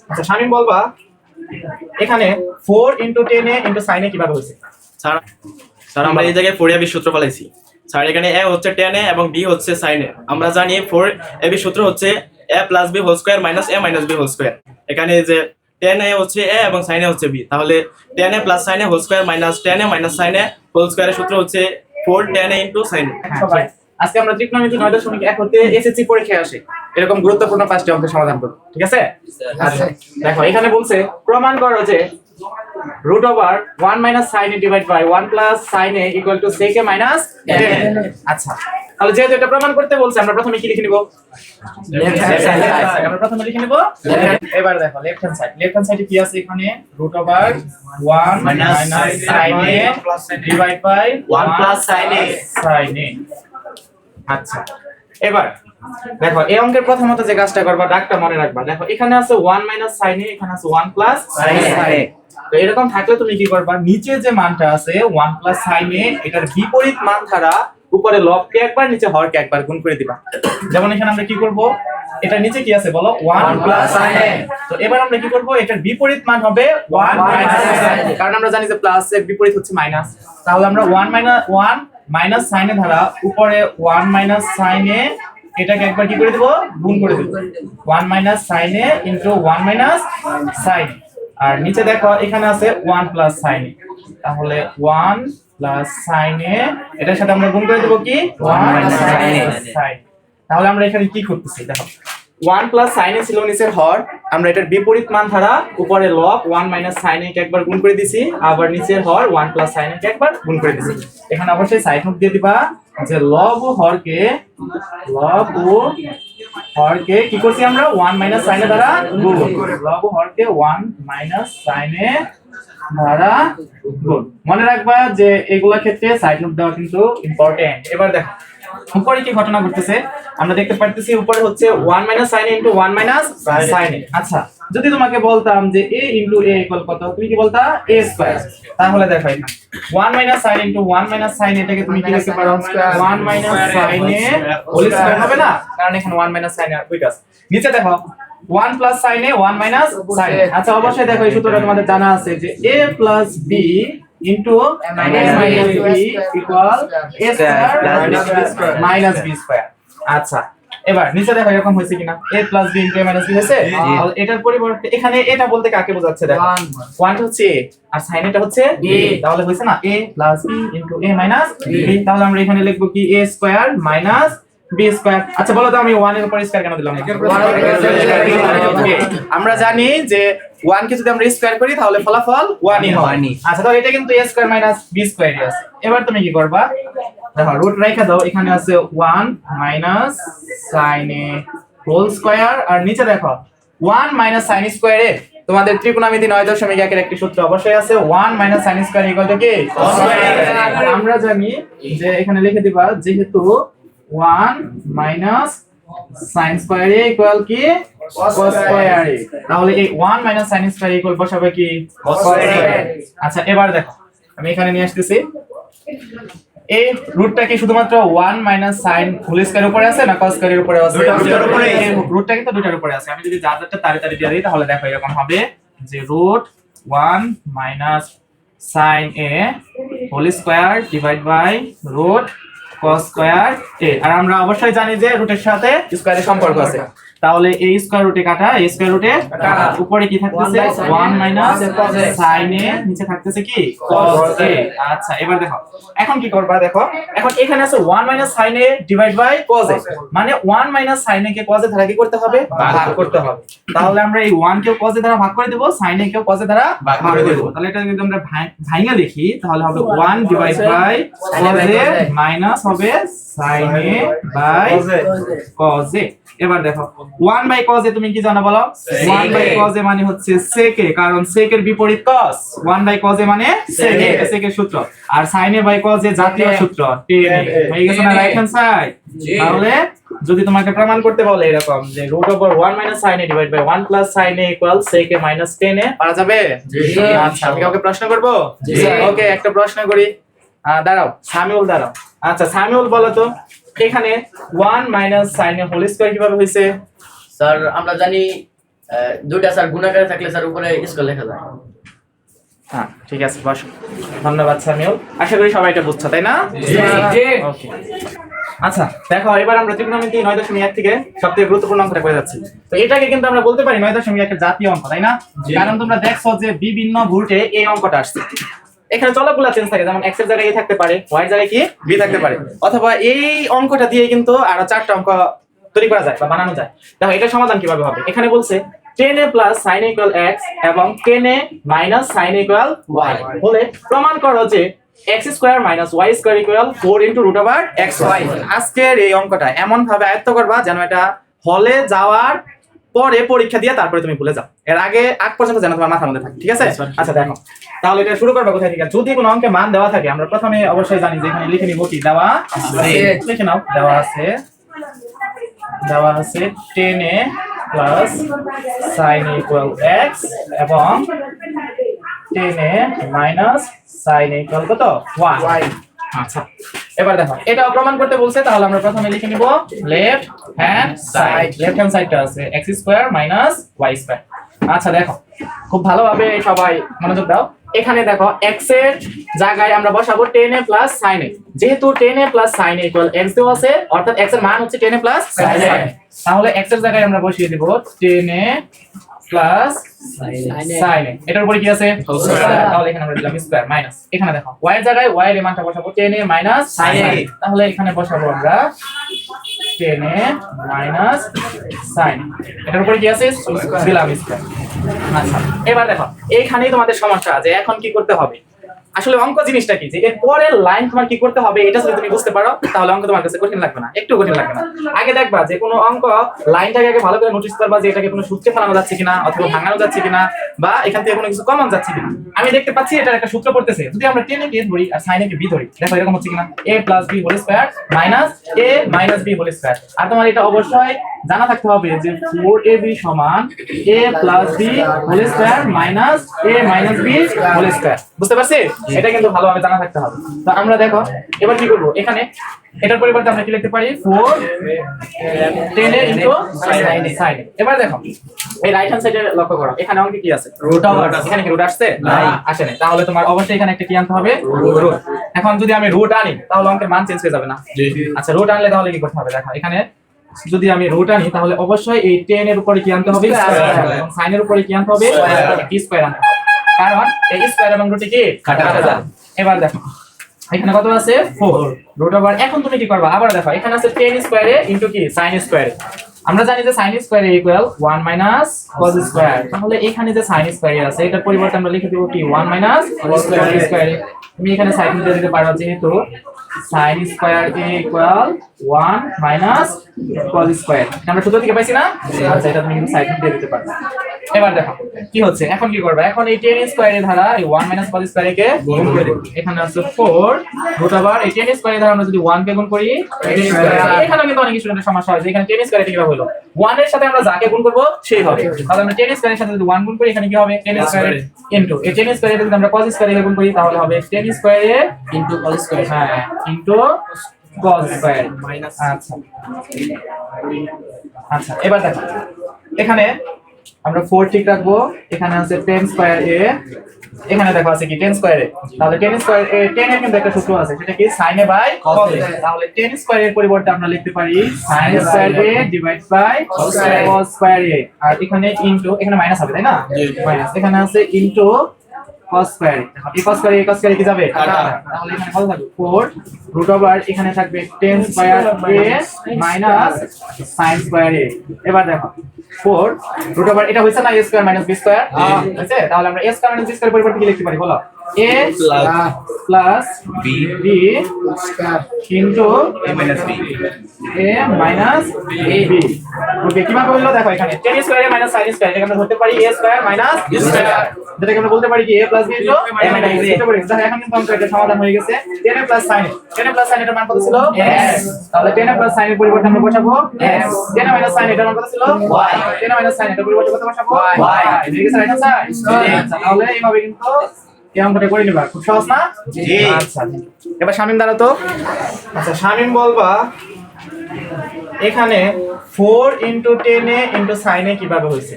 আচ্ছা শামিম বলবা এখানে 4 × 10 × sin কিভাবে হয়েছে? স্যার স্যার আমরা এই জায়গায় 4ab সূত্র পাইছি স্যার। এখানে a হচ্ছে tan a এবং b হচ্ছে sin a। আমরা জানি 4ab সূত্র হচ্ছে a + b whole square - a - b whole square. এখানে যে tan a হচ্ছে a এবং sin a হচ্ছে b, তাহলে tan a + sin a whole square - tan a - sin a whole স্কয়ারের সূত্র হচ্ছে 4 tan a × sin a। সবাই আজকে আমরা ত্রিকোণমিতি 9.1 হতে এসএসসি পরীক্ষায় আসে এরকম গুরুত্বপূর্ণ 5টি অঙ্কের সমাধান করব, ঠিক আছে? আচ্ছা দেখো এখানে বলছে প্রমাণ করো যে √1 - sin a / 1 + sin a = sec a - tan a। আচ্ছা তাহলে যেহেতু এটা প্রমাণ করতে বলছে আমরা প্রথমে কি লিখে নিব? Left hand side. আমরা প্রথমে লিখে নিব এবার দেখো লেফট হ্যান্ড সাইডে কি আছে? এখানে √1 - sin a / 1 + sin a। sin a। আচ্ছা এবার দেখো এই অঙ্কের প্রথমত যে কাজটা করবা দাগটা মনে রাখবা। দেখো এখানে আছে 1 - sin a, এখানে আছে 1 + sin a। তো এরকম থাকলে তুমি কি করবা? নিচে যে মানটা আছে 1 + sin a এটার বিপরীত মান দ্বারা উপরে লবকে একবার নিচে হরকে একবার গুণ করে দিবা। যেমন এখানে আমরা কি করব? এটা নিচে কি আছে বলো? 1 + sin a। তো এবার আমরা কি করব? এটার বিপরীত মান হবে 1 - sin a, কারণ আমরা জানি যে প্লাস এর বিপরীত হচ্ছে মাইনাস। তাহলে আমরা 1 - sin a দ্বারা উপরে 1 - sin a এটাকে একবার কি করে দেব? গুণ করে দেব। 1 - sin a * 1 - sin a। আর নিচে দেখো এখানে আছে 1 + sin a, তাহলে 1 + sin a এটার সাথে আমরা গুণ করে দেব কি? 1 - sin a। তাহলে আমরা এখানে কি করতেছি দেখো 1 + sin a ছিল নিচের হর, আমরা এটার বিপরীত মান দ্বারা উপরে লব 1 - sin a কে একবার গুণ করে দিছি, আবার নিচের হর 1 + sin a কে একবার গুণ করে দিছি। এখানে অবশ্যই সাইড নোট দিয়ে দিবা যে লব ও হরকে কি করছি আমরা? 1 - sin a দ্বারা গুণ। লব ও হরকে 1 - sin a দ্বারা গুণ। মনে রাখবা যে এগুলা ক্ষেত্রে সাইড নোট দেওয়া কিন্তু ইম্পর্টেন্ট। এবার দেখো উপরে কি ঘটনা ঘটতেছে আমরা দেখতে পারতেছি। উপরে হচ্ছে 1 - sin a * 1 - sin a। আচ্ছা যদি তোমাকে বলতাম যে a * a = কত, তুমি কি বলতা? a²। তাহলে দেখো এখানে 1 - sin * 1 - sin a এটাকে তুমি কি লিখতে পারো? 1 - sin a হোল স্কয়ার হবে না, কারণ এখানে 1 - sin a দুইটা আছে। নিচে দেখো 1 + sin a 1 - sin a। আচ্ছা অবশ্যই দেখো এই সূত্রটা তোমাদের জানা আছে যে a + b * a - b = a² - b²। আচ্ছা এবার নিচে দেখো এরকম হয়েছে কিনা? a + b * a - b হয়েছে। তাহলে এটার পরিবর্তে এখানে এটা বলতে কাকে বোঝাচ্ছে দেখো? 1 টা হচ্ছে a আর sin এটা হচ্ছে b, তাহলে হয়েছে না a + b * a - b। তাহলে আমরা এখানে লিখব কি? a² - b²। আচ্ছা বলো তো আমি 1 এর উপর স্কয়ার কেন দিলাম না? আমরা জানি যে 1 কে যদি আমরা স্কয়ার করি তাহলে ফলাফল 1 ই হয়। আচ্ছা তাহলে এটা কিন্তু a² - b² ই আছে। এবার তুমি কি করবা? দেখো রুট রেখে দাও, এখানে আছে 1 - sin a হোল স্কয়ার আর নিচে দেখো 1 - sin স্কয়ার এ তোমাদের ত্রিকোণমিতি 9.1 এর একটি সূত্র অবশ্যই আছে 1 - sin স্কয়ার = কি? cos square. আমরা জানি যে এখানে লিখে দিবা যেহেতু 1 - sin স্কয়ার এ = কি? cos স্কয়ার এ। তাহলে এই 1 - sin স্কয়ার = বসাবে কি? cos square. আচ্ছা এবার দেখো আমি এখানে নিয়ে আসতেছি এই রুটটা কি শুধুমাত্র 1 - sin হোল স্কয়ারের উপরে আছে না cos স্কয়ারের উপরে আছে? দুটোর উপরে। এই রুটটা কিন্তু দুটোর উপরে আছে। আমি যদি যাদেরটা তাড়াতাড়ি দিয়ে দিই তাহলে দেখো এরকম হবে যে √1 - sin a whole square / cos square a। আর আমরা অবশ্যই জানি যে রুটের সাথে স্কয়ারের সম্পর্ক আছে, তাহলে এই স্কয়ার রুটে কাটা, এই স্কয়ার রুটে কাটা। উপরে কি থাকতেছে? 1 - sin a, নিচে থাকতেছে কি? cos a। আচ্ছা এবার দেখো এখন কি করবা? দেখো এখন এখানে আছে 1 - sin a / cos a, মানে 1 - sin a K cos a দ্বারা কি করতে হবে? ভাগ করতে হবে। তাহলে আমরা এই 1 কেও cos a দ্বারা ভাগ করে দেব, sin a কেও cos a দ্বারা ভাগ করে দেব। তাহলে এটা যদি আমরা ভাঙা লিখি তাহলে হবে 1 / cos a মাইনাস হবে sin a / cos a। এবার দেখো 1/cos a তুমি কি জানো বলো? 1/cos a মানে হচ্ছে sec a, কারণ sec এর বিপরীত cos। 1/cos a মানে sec a, sec এর সূত্র। আর sin a/cos a জাতীয় সূত্র tan a। হয়ে গেছে না রাইট হ্যান্ড সাইড? তাহলে যদি তোমাকে প্রমাণ করতে বলে এরকম যে √1 - sin a / 1 + sin a = sec a - tan a, পারা যাবে? জি। আচ্ছা আমি কাউকে প্রশ্ন করব? জি। ওকে একটা প্রশ্ন করি। দাঁড়াও সামিউল দাঁড়াও। আচ্ছা সামিউল বলো তো এখানে 1 - sin a হোল স্কয়ার কিভাবে হইছে? স্যার আমরা জানি দুইটা স্যার গুণাকারে থাকলে স্যার উপরে স্কোয়ার লেখা যায়। হ্যাঁ ঠিক আছে, বস। ধন্যবাদ সামিউল, আশা করি সবাই এটা বুঝছো, তাই না? ওকে। আচ্ছা দেখো, এবার আমরা ত্রিকোণমিতি 9.1 থেকে সবথেকে গুরুত্বপূর্ণ অঙ্কটা করে যাচ্ছি। তো এটাকে কিন্তু আমরা বলতে পারি 9.1 এর জাতীয় অঙ্ক, তাই না? কারণ তোমরা দেখছো যে বিভিন্ন ভোল্টে এই অঙ্কটা আসছে। এখানে চলকগুলো চেঞ্জ থাকে, যেমন x এর জায়গায় a থাকতে পারে, y এর জায়গায় কি b থাকতে পারে, অথবা এই অঙ্কটা দিয়ে কিন্তু আরো 4টা অঙ্ক তৈরি করা যায় বা বানানো যায়। দেখো এটা সমাধান কিভাবে হবে। এখানে বলছে 10a + sin a = x এবং 10a - sin a = y বলে প্রমাণ করো যে x² - y² = 4 × √xy। আজকের এই অঙ্কটা এমন ভাবে আয়ত্ত করবা যেন এটা হলে যাওয়ার পরে পরীক্ষা দিয়ে তারপরে তুমি ভুলে যাও, এর আগ পর্যন্ত যেন তোমার মাথার মধ্যে থাকে, ঠিক আছে? আচ্ছা দেখো, তাহলে এটা শুরু করবা কোথায় থেকে? যদি কোনো অঙ্কে মান দেওয়া থাকে আমরা প্রথমে অবশ্যই জানি যে এখানে লিখে নিব কি দেওয়া আছে, লিখে নাও দেওয়া আছে 10a + sin a = x এবং 10a - sin a = কত? y। আচ্ছা এবার দেখো এটা প্রমাণ করতে বলছে, তাহলে আমরা প্রথমে লিখে নিব left hand side. Left hand সাইডটা আছে x² - y²। আচ্ছা দেখো খুব ভালোভাবে সবাই মনোযোগ দাও। এখানে দেখো x এর জায়গায় আমরা বসাবো 10a + sin a। যেহেতু 10a + sin a = x দেওয়া আছে, অর্থাৎ x এর মান হচ্ছে 10a + sin a। তাহলে x এর জায়গায় আমরা বসিয়ে দেব 10a + sin a। এটার উপরে কি আছে? তাহলে এখানে আমরা দিলাম স্কয়ার মাইনাস। এখানে দেখো y এর জায়গায় y এর মানটা বসাবো 10a - sin a। তাহলে এখানে বসাবো আমরা 10a - sin a। এটার উপরে কি আছে? দিলাম স্কয়ার। আচ্ছা এবার দেখো এইখানেই তোমাদের সমস্যা আছে, এখন কি করতে হবে। আসলে অঙ্ক জিনিসটা কি, যে এর পরের লাইন তোমার কি করতে হবে এটা যদি তুমি বুঝতে পারো তাহলে অঙ্ক তোমার কাছে কঠিন লাগবে না, একটু কঠিন লাগবে না। আগে দেখবা যে কোনো অঙ্ক লাইনটাকে আগে ভালো করে নোটিস করবা যে এটাকে কোনো সূত্রে ফেলানো যাচ্ছে কিনা, অথবা ভাঙানো যাচ্ছে কিনা, বা এখান থেকে কোনো কিছু কমন যাচ্ছে কিনা। আমি দেখতে পাচ্ছি এটার একটা সূত্র পড়তেছে, যদি আমরা 10 কে ধরি আর sin কে b ধরি, দেখো এরকম হচ্ছে কিনা a + b² - a - b²। আর তোমার এটা অবশ্যই জানা থাকতে হবে যে 4ab = a + b² - a - b²। বুঝতে পারছি? এটা কিন্তু ভালোভাবে জানা থাকতে হবে। তো আমরা দেখো এবার কি করব, এখানে এটার পরিবর্তে আমরা কি লিখতে পারি 4 10a × sin a। এবার দেখো এই রাইট হ্যান্ড সাইডে লক্ষ্য করো, এখানে অঙ্কে কি আছে? রুট। এখানে কি রুট আসছে? না আসে নাই। তাহলে তোমার অবশ্যই এখানে একটা কি আনতে হবে? রুট। এখন যদি আমি রুট আনি তাহলে অঙ্কের মান চেঞ্জ হয়ে যাবে না? আচ্ছা রুট আনলে তাহলে কি করতে হবে? দেখো এখানে যদি আমি রুট আনি তাহলে অবশ্যই এই 10 এর উপরে কি আনতে হবে? স্কয়ার, এবং sin এর উপরে কি আনতে হবে? স্কয়ার আনতে হবে, কারণ এই স্কয়ার এবং রুট কি কাটা যায়। এবার দেখো এখানে কত আছে? 4 রুট ওভার। এখন তুমি কি করবা? আবার দেখো এখানে আছে 10 স্কয়ারে ইনটু কি sin স্কয়ারে। আমরা জানি যে sin স্কয়ারে ইকুয়াল 1 - cos স্কয়ার। তাহলে এখানে যে sin স্কয়ারে আছে এটার পরিবর্তে আমরা লিখে দেব কি 1 - cos স্কয়ারে। তুমি এখানে সাইন দিয়ে দিতে পারো, যেহেতু sin square equal 1 - cos square. আমরা সূত্র থেকে পাইছি না? আচ্ছা এটা তুমি কিন্তু সাইন দিয়ে দিতে পারো। এবার দেখো কি হচ্ছে, এখন কি করবে? এখন এই 10 স্কয়ারের দ্বারা এই 1 - cos স্কয়ারকে গুণ করে দেব। এখানে আছে 4 রুট ওভার এই 10 স্কয়ারের দ্বারা আমরা যদি 1 কে গুণ করি, এখানে কিন্তু অনেক স্টুডেন্টের সমস্যা হয় যে এখানে 10 স্কয়ারে কিভাবে হলো? 1 এর সাথে আমরা যাকে গুণ করব সেই হবে। তাহলে আমরা 10 স্কয়ারের সাথে যদি 1 গুণ করি, এখানে কি হবে? 10 স্কয়ার ইনটু এই 10 স্কয়ারে যদি আমরা cos স্কয়ারে গুণ করি তাহলে হবে 10 স্কয়ারে ইনটু cos স্কয়ার। হ্যাঁ ইনটু cos স্কয়ার মাইনাস। আচ্ছা আচ্ছা এবার দেখো এখানে আমরা 4 ঠিক রাখবো। এখানে আছে 10 স্কয়ার a, এখানে দেখো আছে কি 10 স্কয়ার a। তাহলে 10 স্কয়ার a 10 এর কিন্তু একটা সূত্র আছে, সেটা কি sin a / cos a। তাহলে 10 স্কয়ার এর পরিবর্তে আমরা লিখতে পারি sin square a / cos square a। আর এখানে ইনটু, এখানে মাইনাস হবে তাই না? মাইনাস। এখানে আছে ইনটু cos স্কয়ার। এই cos স্কয়ার কি যাবে? কাটা। তাহলে এখানে কত থাকবে? 4 রুট ওভার এখানে থাকবে 10 square a minus sin square a। এবার দেখো 4 রুট ওভার এটা হইছে না a square minus b square, আছে? তাহলে আমরা a square minus b square পরিবর্তে কি লিখতে পারি বলো? a plus b square into a minus b। ওকে কিভাবে হলো দেখো, এখানে 10 square a minus sin square, এটাকে আমরা ধরতে পারি a square minus b square, যেটাকে আমরা বলতে পারি কি a plus b into a minus b। এটা বলি দেখো এখন কিন্তু অঙ্ক এটা সমাধান হয়ে গেছে। 10 প্লাস sin, 10 প্লাস sin এর মান কত ছিল? x। তাহলে 10 প্লাস sin এর পরিবর্তে আমরা বসাবো x। 10 মাইনাস sin এর মান কত ছিল? y। 10 মাইনাস sin এর পরিবর্তে কত বসাবো? y। ঠিক আছে রাইট আনসার। আচ্ছা তাহলে এইভাবে কিন্তু এই অঙ্কটা করে নিবা, খুব সহজ না? জি। আচ্ছা এবার শামিম দাঁড়াও তো। আচ্ছা শামিম বলবা এখানে 4 * 10a * sin a কিভাবে হইছে?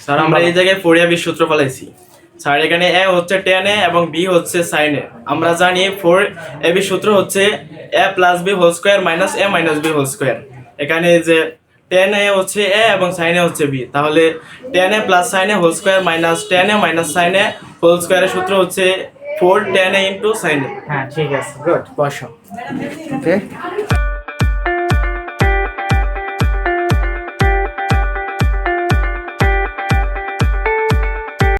স্যার আমরা এই জায়গায় ফোরিয়া বি সূত্র ফলাইছি। স্যার এখানে এ হচ্ছে tan এ এবং বি হচ্ছে sin এ। আমরা জানি 4ab সূত্র হচ্ছে a plus b whole square minus a minus b whole square. এখানে যে tan এ হচ্ছে a এবং sin এ হচ্ছে b, তাহলে tan a plus sin a whole square minus tan a minus sin a whole স্কয়ারের সূত্র হচ্ছে 4 tan a into sin a। হ্যাঁ ঠিক আছে, গুড, বসো। ওকে